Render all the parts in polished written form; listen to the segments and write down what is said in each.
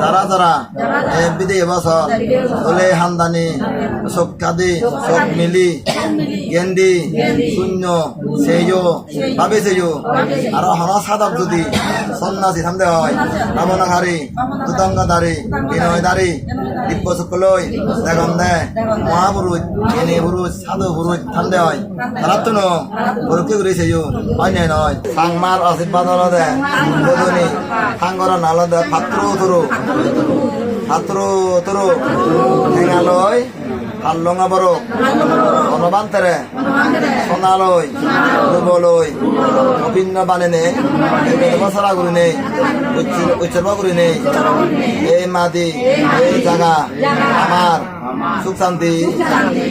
যারা যারা বিদেয় বছর দলে হামদানি সকাদি সব মিলি গেন্দি শূন্য সেজো ভাবে সেজো আর হন সাদক যদি সন্ন্যাসী থামতে হয় রামনাহারি দুতঙ্গদারি বিনয়দারি দিব্য শুক্লই দেখম দে মহাপুরুষ এনে পুরুষ সাধু পুরুষ থামতে হয় তারা তো নরকে ঘুরে সেজো হয় নয় সাংমার আশীর্বাদ দে বদনি সাংগর নাল দে পাত্র তরু ঠেঙালয় হাল্লঙা বড় অনবান্তরে সোনালয় রুবলয় অভিন্ন বানেনে বছরা করি নেই উচ্চর্ব করি নেই এই মাদি এই জায়গা আমার সুখ শান্তি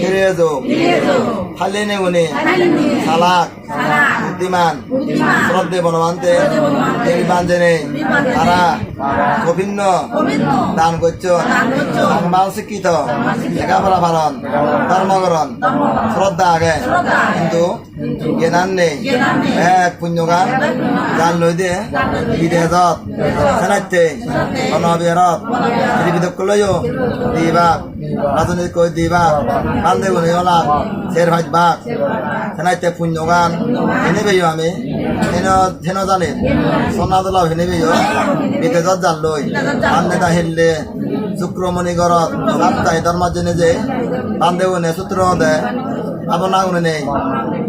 ফিরে যোগ খালি নেগুনি সালাক বুদ্ধিমান শ্রদ্ধে বনবান্তে বাঞ্জনে তারা বিভিন্ন দান করছেন সংবাদ শিক্ষিত লেখাপড়া পালন ধর্মকরণ শ্রদ্ধা আগে কিন্তু জ্ঞান নেই এক পুণ্যগান গান লই দিয়ে বিদেশত সেনাইতে অনবিরত বিদক্ষ লইও দিবাক রাজনীতি কই দিবাক বান্ধে গুণী হলাক শের ভাই বাক সেনাইতে পুণ্যগান হেনে বেয় আমি হেন জানে সোনা দোলাও হেনে বেয় বিদেশত জাল লই বান্ধে হেললে শুক্রমণি গরত সাপ্তাহিক ধর্মার জন্য যে বান্ধে গুণে সূত্র দে ভাবনা গুণে নেই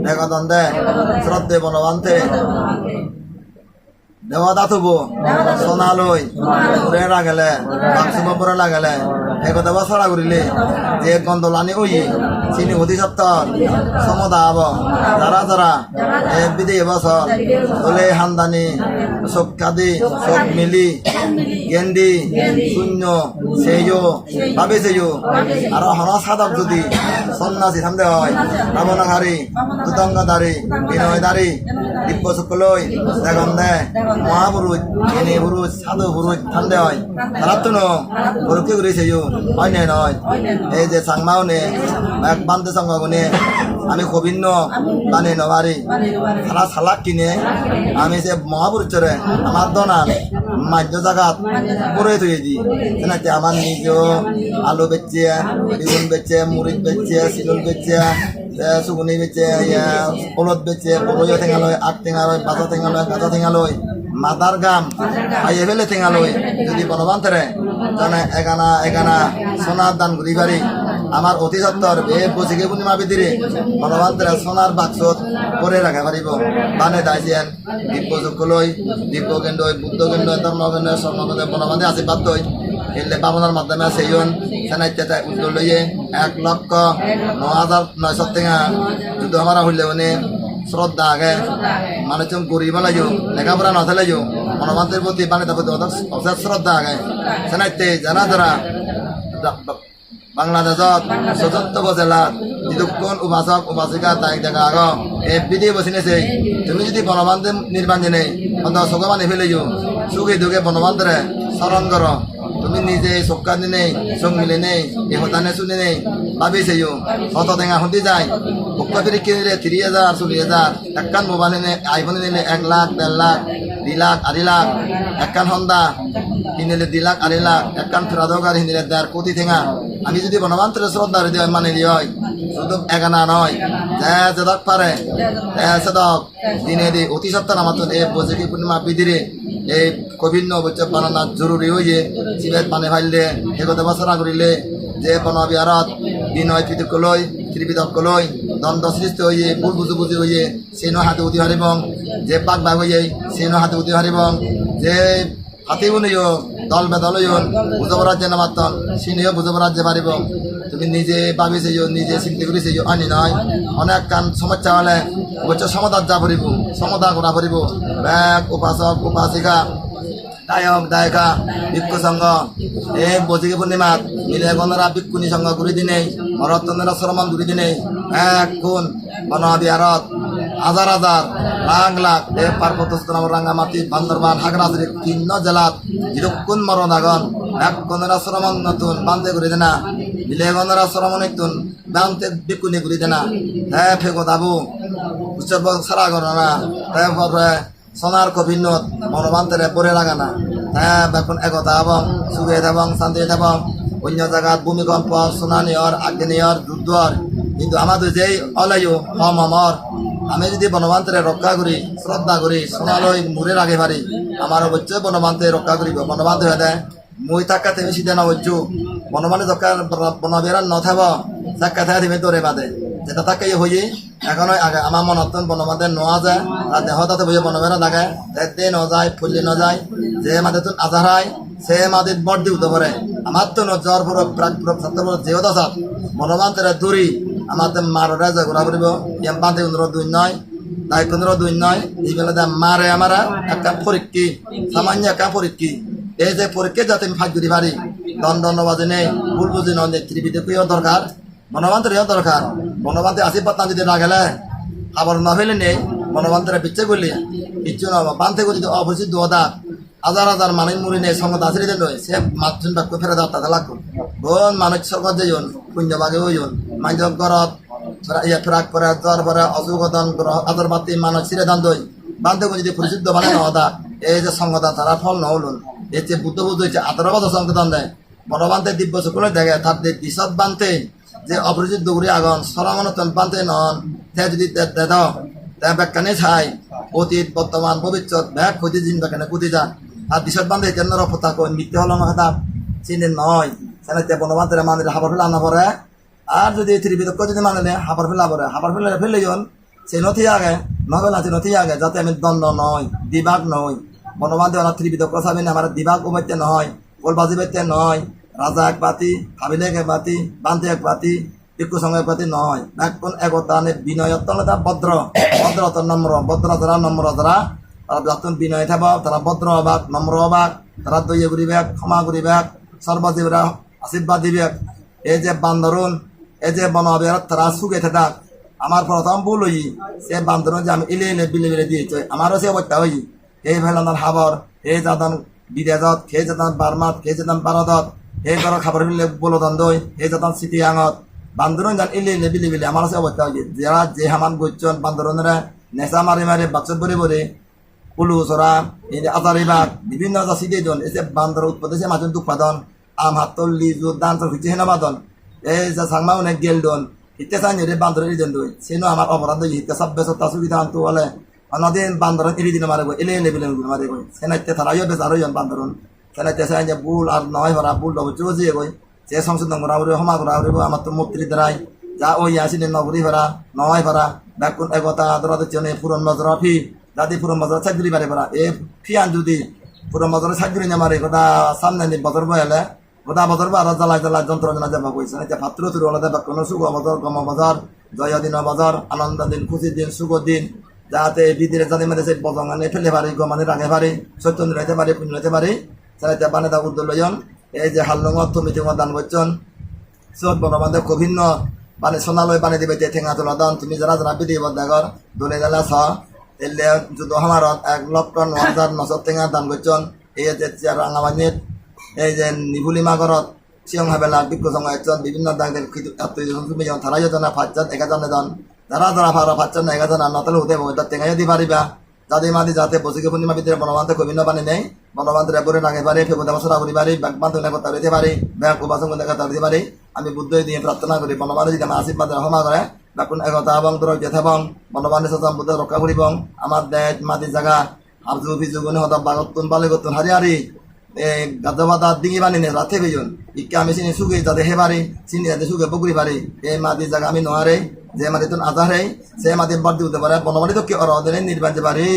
দেখন দে শ্রদ্ধে বনবান্তে দেওয়া থব সোনালয় উড়ে লাগেলে বাক্সুব পরে লাগেলে একতা বছরা করিলে যে গন্দলানি ওই চিনি অতি সপ্তাহ সমদা হব যারা যারা বিদেয় বছর দলে হামদানি সকাদি সব মিলি গেন্দি শূন্য সেজো ভাবে সেজো আর হন সাধক যদি সন্ন্যাসী থামতে হয় রামনাহারি দুতঙ্গদারি বিনয়দারি দিব্য শুক্লই দেখম দে মহাপুরুষ এনে পুরুষ সাধু পুরুষ থামতে হয় তারা তো নরকে ঘুরে সেজো হয় নয় এই যে সাংমাও নে এক বান্ধে সঙ্গে আমি কবিন্ন বানে নবারি সারা সালাক কিনে আমি সে মহাপুরুষরে আমার দনান মাধ্য জাগাত পরে থুয়ে দিই সেনাতে আমার নিজ আলু বেচছে বেগুন বেচছে মুড়ি বেচছে সিলুল বেচছে সুগুনি বেচছে পলত বেচছে পলয় ঠেঙালয় আগ ঠেঙালয় বাজা ঠেঙালয় গাজা ঠেঙালয় মাদার গাম আইয়ে ফেলে ঠেঙালয় যদি বনবান্তরে জানে এগানা সোনার দান ঘুরি পারি আমার অতি সত্তর এ বসিকে পূর্ণিমা বিধিরে বনবান্তরে সোনার বাক্সত করে রাখা পারিব বানে দাইছেন দিব্য শুক্লই দিব্য কেন্দ্র বুদ্ধ কেন্দ্র ধর্মকেন্দ্র স্বর্ণকেন্দ্র বনবান্ধে আশীর্বাদ দই এলে পাবনার মাধ্যমে সেইজন সেনাইতে উদ্যোগ লইয়ে 1,09,900 টাকা যুদ্ধ আমার হইলে মানে শ্রদ্ধা আগে মানুষ গরিব লাগো লেখাপড়া নথে লাগো মনোবান্তের প্রতি মানে তারপর শ্রদ্ধা আগে সেনাইতে যারা যারা বাংলাদেশত ৭৪ জেলাত যতক্ষণ উপাসক উপাসিকা তাই দেখা আগ এই বিধি বসিনেছে তুমি যদি বনবান্ধে নির্বাচনে অন্তত চোখে মানে ফেলে সুখে দুঃখে বনবান্ধরে স্মরণ কর তুমি নিজে চক্কা নেই চোখ মিলে নেই এই হতানে শুনে নেই ভাবিছে অত টেঙা হতে যায় ভক্তা ফিরে কিনলে 30,000 40,000 একখান মোবাইল নিলে আইফোন নিলে 1 লাখ 1.5 লাখ 2 লাখ 2.5 লাখ একখান হন্দা কিনলে 2 লাখ 2.5 লাখ একখান ফেরাদকার কিনলে 1.5 কোটি ঠেঙা আমি যদি বনবান্তরে শ্রদ্ধা হৃদয় মানে হয় শুধু এগানা নয় যেদক পারে সেদক দিনে দি অতি সপ্তাহ আমার এই বৈশাখী পূর্ণিমা বিধিরে এই কভিন্ন বৈচ্য বানানা জরুরি হয়ে শিবের পানে ফাইলে সেগত বছরা করিলে যে বনবিহারত বিনয় পৃথক লই ত্রিবিধক লই দ্বন্দ্ব সৃষ্টি হয়ে ভুল বুঝি হয়ে সেই হাতে উঠি হারিবং যে পাক ভাগ হয়ে সেই হাতে উঠি হারিবং যে হাতে উনিও দল বেদল বুঝব রাজ্যে নামাতন সিনিও বুঝব রাজ্যে পারিব তুমি নিজে ভাবিছে নিজে চিন্তা করেছে আনি নয় অনেক কান সমস্যা হলে বলছে সমাধান যা পড়িব সমাধান করা পড়িব ব্যাগ উপাসক উপাসিকা দায়ক দায়িকা ভিক্ষু সংঘ এই বৈশাখী পূর্ণিমাত মিলে গণরা ভিক্ষুণী সংঘ ঘুরি দিনে মরত্তনেরা শ্রমণ ঘুরি দিনে এক গুণ বনবিহারত হাজার হাজার লাখ লাখ এই পার্বত্য রাঙ্গামাটি বান্দরবান হাগরাছড়ি 3 জেলাত যতক্ষণ মরণ আগন এক গণরা শ্রমণ নতুন বান্ধে ঘুরি দেনা মিলে গণরা শ্রমণ নতুন বান্ধে ভিক্ষুণী ঘুরি দেনা হ্যাঁ ফেগো দাবু উৎসব সারা গণনা তারপরে সোনার কভিন্নত মনোবান্তরে পরে লাগানা এখন একতা এবং সুখে এবং শান্তি এবং অন্য জায়গাত ভূমিকম্প সুনানিয়র আগ্নেয়র যুদ্ধর কিন্তু আমাদের যেই অলায়ু হমর আমি যদি বনবান্তরে রক্ষা করি শ্রদ্ধা করি সোনালয় মুড়ে রাখে পারি আমার অবশ্যই বনবান্তে রক্ষা করিব বনবান্ত হয়ে দেয় মই থাকাতে বেশি দেনা হচ্ছু বনবানে দরকার বনবেড়ার নথাব চাক্কা থাকে তুমি তোরে বাদে যেটা থাকে হয়ে এখন আগে আমার মনত বনবান্তে নোয়া যায় আর দেহ তাতে বসে বনবেড়া লাগে তে নযায় ফুললে নযায় যে মাদে তো আজার হয় সে মাদে বড় দি উঠতে পারে আমার তো নজর পুরো প্রাক ছাত্র যেও দাসাত বনবান্তের দূরি আমাদের মাররা যে ঘোরা ফুরিব ইয়াম বান্ধে 15 নয় তাই 15 নয় এই বেলা মারে আমারা একটা পরীক্ষি সামান্য একটা পরীক্ষি এই যে পরীক্ষা যাতে আমি ফাঁক দিতে পারি দণ্ড বাজে নেই ভুল বুঝি নয় নেতৃবৃদ্ধকেও দরকার বনবান্তেরও দরকার বনবান্তে আশীর্বাদ না যদি না গেলে আবার না ফেলে নেই বনবান্তের পিচ্ছে করলে কিচ্ছু না বান্ধে করি অবশ্যই দোদা হাজার হাজার মানুষ মুড়ি নেই সঙ্গে দাসরি দেন সে মাতজন বাক্য ফেরে দেওয়া তাতে লাগবে বোন মানুষ সরকার যাইন পুণ্য বাগে হইন মাইজ ঘরত ফেরাক করে জ্বর পরে অসুখদন আদর বাতি মানুষ ছিঁড়ে দান দই বান্ধে যদি পরিশুদ্ধ মানে নহদা এই যে সংগদান তারা ফল নহলুন এই যে বুদ্ধ বুদ্ধ হয়েছে 18 বছর সংগদান দেয় বনবান্তে দিব্য শুক্লে দেখে তার দিশত বান্ধে যে অপরিচিত দৌড়ি আগন সরামনতন বান্ধে নন তে যদি দাও তে ব্যাখ্যানে ছাই অতীত বর্তমান ভবিষ্যৎ ব্যাগ খুঁজে জিন ব্যাখ্যানে কুদি যান আর দিশত বান্ধে কেন রফতা কই মিথ্যে হল না কথা চিনে নয় সেনাতে বনবান্তের মানুষ হাবার ফেলে আনা পরে আর যদি ত্রিবিদক্ষ যদি মানে হাবার ফেলা পরে হাবার ফেলে ফেলে সে নথি আগে নভেল আছে নথি আগে যাতে আমি দণ্ড নয় দিবাগ নয় বনবান্ধে ওরা ত্রিবিদক্ষ চাবি না আমার দিবাগ উমাইতে নয় গোলবাজি বাইতে নয় রাজা এক বাতি হাবিলে এক বাতি বান্ধে এক বাতি একটু সঙ্গে এক বাতি নয় এখন একতা বিনয়ত্তা ভদ্র ভদ্রতা নম্র ভদ্র যারা নম্র যারা তারা যখন বিনয় থাকব তারা ভদ্র অবাক নম্র অবাক তারা দইয়ে ঘুরিবে ক্ষমা ঘুরিবে সর্বজীবরা আশীর্বাদ দিবে এই যে বান্দরুন এই যে বনবেড়াত তারা সুখে থাক আমার প্রথম ভুল হই সে বান্দরুন যে আমি ইলে বিলে বিলে দিয়েছে আমারও সে অবস্থা হই এই ভেলানোর হাবর এই যাদান বিদেশত সেই যাদান বার্মাত সেই যাদান ভারতত এই ঘর খাবার ফেলে বলদান দই এই যাদান স্মৃতি আঙত বান্দরুন যান ইলে বিলে বিলে আমার সে অবস্থা হই যারা যে হামান গচ্ছন বান্দরুনরা নেশা মারি মারি বাক্সত ভরে ভরে উলু চরা এই যে আজারিবাগ বিভিন্ন জাতি দিয়েছেন এই যে বান্দর উৎপাদন মাঝন উৎপাদন আম হাতল লিজু দান হচ্ছে হেনাবাদন এই যে সাংমা অনেক গেল দন ইতে চাই বান্দরের দিন দই সেনো আমার অপরাধ হিতে সব বেসতা সুবিধা আনতো বলে অন্যদিন বান্দরন এলি দিন মারে এলে এলে বিলে মারে গই সেনাইতে তারাইও বেশ আরো বান্দরন সেনাইতে চাই যে বুল আর নয় ভরা বুল ডবল চুজিয়ে গই সে সংশোধন করা উড়ে হমা করা উড়ে আমার তো মূর্তি দ্বারাই যা ওই আসিনি নগরী ভরা নয় ভরা ব্যাকুন একতা আদরাদের জন্য পুরন নজরফি দাদি পুরো মজা চাকরি বাড়ি পড়া এ ফিয়ান যদি পুরো মজা চাকরি নামারে কথা সামনে নি বদর বয়ালে কথা বদর বা জ্বালাই জ্বালাই যন্ত্রণা যাবা কইছে না ভাতৃ তুর আলাদা বা কোনো সুখ বদর গম বাজার জয় দিন বাজার আনন্দ দিন খুশির দিন সুখ দিন যাতে বিদিরে যাতে মানে সেই বজঙ্গানে ফেলে পারি গমানে রাখে পারি সত্য নিরাইতে পারি পুণ্য নিতে পারি চাইতে পানে তা উদ্যোগ লয়ন এই যে হাল্লঙত তুমি দান করছেন সব বনবান্ধব কভিন্ন মানে সোনালয় পানি দিবে ঠেঙা তোলা দান তুমি যারা যারা বিধি বদাগর দলে জ্বালা ছ এলে যুদ্ধ হামারত 1,09,900 টেঙা দান করছেন এই যে রাঙামানিত এই যে নিভুলি মাগরত সিয়ং হাবেলা বিজ্ঞ সংঘন বিভিন্ন দাগের তুমি যেমন তারা যেত না 5 জন 1 জন দান যারা যারা ভাড়া 5 জন 1 জন নতলে হতে তার টেঙা যদি পারিবা যাদের মাদি যাতে বসিকে পূর্ণিমা ভিতরে বনবান্ধব কবিন্ন পানি নেই বনবান্ধব এবারে নাগে পারে ফেবুদা বছর করি পারি বাগবান্ধ কথা দিতে পারি ব্যাগ উপাসন কথা দিতে পারি আমি বুদ্ধ দিয়ে প্রার্থনা করি বনবান্ধব যদি আমার আশীর্বাদ ক্ষমা করে বাকুন একতা এবং দূরত এবং বনবান্ধব সচম বুদ্ধ রক্ষা করিব আমার দেশ মাটি জায়গা আবজু বিজুগুনে হতা বাগতুন বালে গতুন হারি হারি গাদবাদা ডিঙি বানি নে রাতে বেজন ইকে আমি চিনি সুগে যাতে হে পারি চিনি যাতে সুগে পুকুরি পারি এই মাটি জায়গা আমি নোয়ারে যে মাটি তুন আজারে সে মাটি বাদ দিতে পারে বনবান্ধব কি অর নির্বাণ পারি